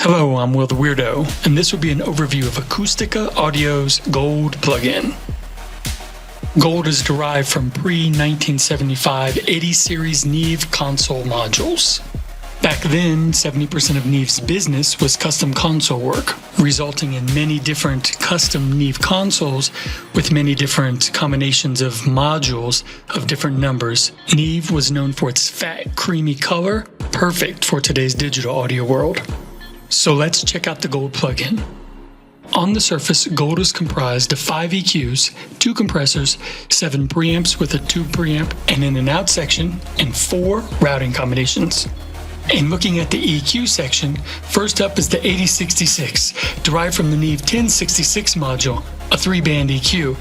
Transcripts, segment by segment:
Hello, I'm Will the Weirdo, and this will be an overview of Acustica Audio's Gold plugin. Gold is derived from pre-1975 80 series Neve console modules. Back then, 70% of Neve's business was custom console work, resulting in many different custom Neve consoles with many different combinations of modules of different numbers. Neve was known for its fat, creamy color, perfect for today's digital audio world. So let's check out the Gold plugin. On the surface, Gold is comprised of 5 EQs, 2 compressors, 7 preamps with a tube preamp, an in and out section, and 4 routing combinations. In looking at the EQ section, first up is the 8066, derived from the Neve 1066 module, a 3-band EQ.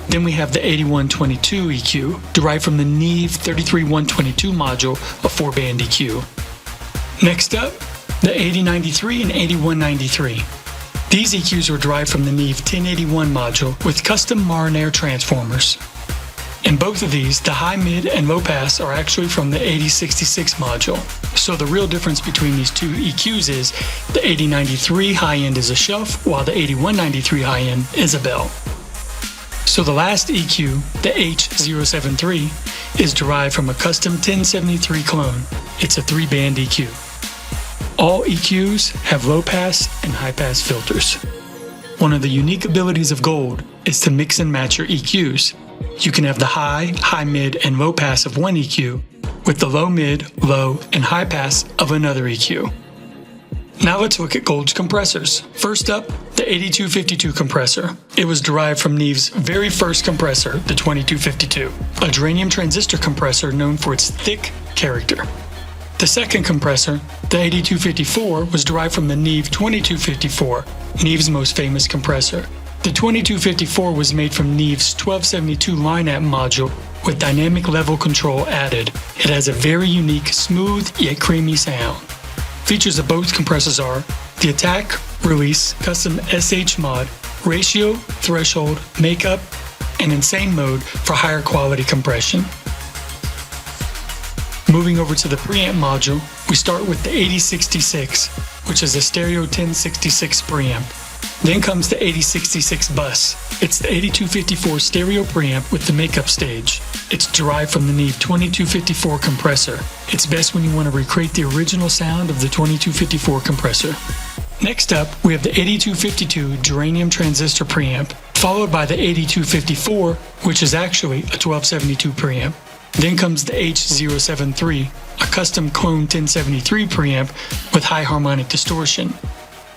Then we have the 8122 EQ, derived from the Neve 33122 module, a 4-band EQ. Next up, the 8093 and 8193. These EQs were derived from the Neve 1081 module with custom Marinair transformers. In both of these, the high, mid, and low pass are actually from the 8066 module. So the real difference between these two EQs is the 8093 high end is a shelf, while the 8193 high end is a bell. So the last EQ, the H073, is derived from a custom 1073 clone. It's a 3-band EQ. All EQs have low pass and high pass filters. One of the unique abilities of Gold is to mix and match your EQs. You can have the high, mid, and low pass of one EQ with the low mid, low, and high pass of another EQ. Now let's look at Gold's compressors. First up, the 8252 compressor. It was derived from Neve's very first compressor, the 2252, a germanium transistor compressor known for its thick character. The second compressor, the 8254, was derived from the Neve 2254, Neve's most famous compressor. The 2254 was made from Neve's 1272 line-amp module with dynamic level control added. It has a very unique, smooth yet creamy sound. Features of both compressors are the attack, release, custom SH mod, ratio, threshold, makeup, and insane mode for higher quality compression. Moving over to the preamp module, we start with the 8066, which is a stereo 1066 preamp. Then comes the 8066 bus. It's the 8254 stereo preamp with the makeup stage. It's derived from the Neve 2254 compressor. It's best when you want to recreate the original sound of the 2254 compressor. Next up, we have the 8252 germanium transistor preamp, followed by the 8254, which is actually a 1272 preamp. Then comes the H073, a custom clone 1073 preamp with high harmonic distortion.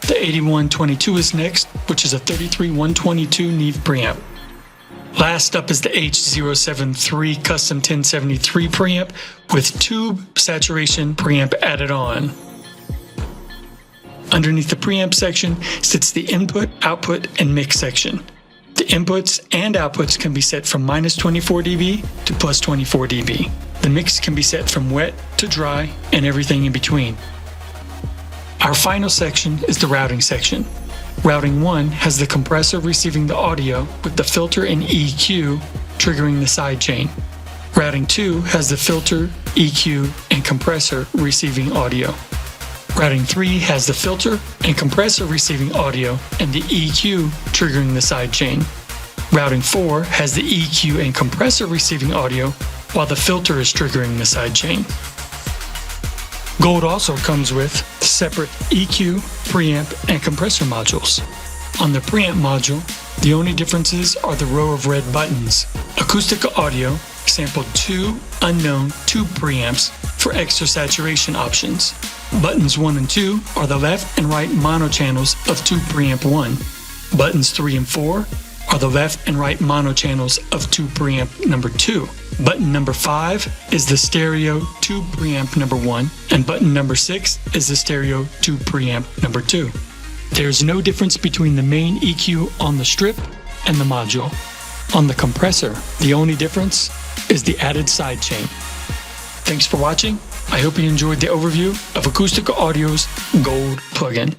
The 8122 is next, which is a 33122 Neve preamp. Last up is the H073 custom 1073 preamp with tube saturation preamp added on. Underneath the preamp section sits the input, output, and mix section. The inputs and outputs can be set from -24 dB to +24 dB. The mix can be set from wet to dry and everything in between. Our final section is the routing section. Routing 1 has the compressor receiving the audio with the filter and EQ triggering the sidechain. Routing 2 has the filter, EQ, and compressor receiving audio. Routing 3 has the filter and compressor receiving audio and the EQ triggering the sidechain. Routing 4 has the EQ and compressor receiving audio while the filter is triggering the sidechain. Gold also comes with separate EQ, preamp, and compressor modules. On the preamp module, the only differences are the row of red buttons. Acustica Audio sampled 2 unknown tube preamps for extra saturation options. Buttons 1 and 2 are the left and right mono channels of tube preamp 1. Buttons 3 and 4 are the left and right mono channels of tube preamp number 2. Button number 5 is the stereo tube preamp number 1, and button number 6 is the stereo tube preamp number 2. There's no difference between the main EQ on the strip and the module. On the compressor, the only difference is the added sidechain. Thanks for watching. I hope you enjoyed the overview of Acustica Audio's Gold plugin.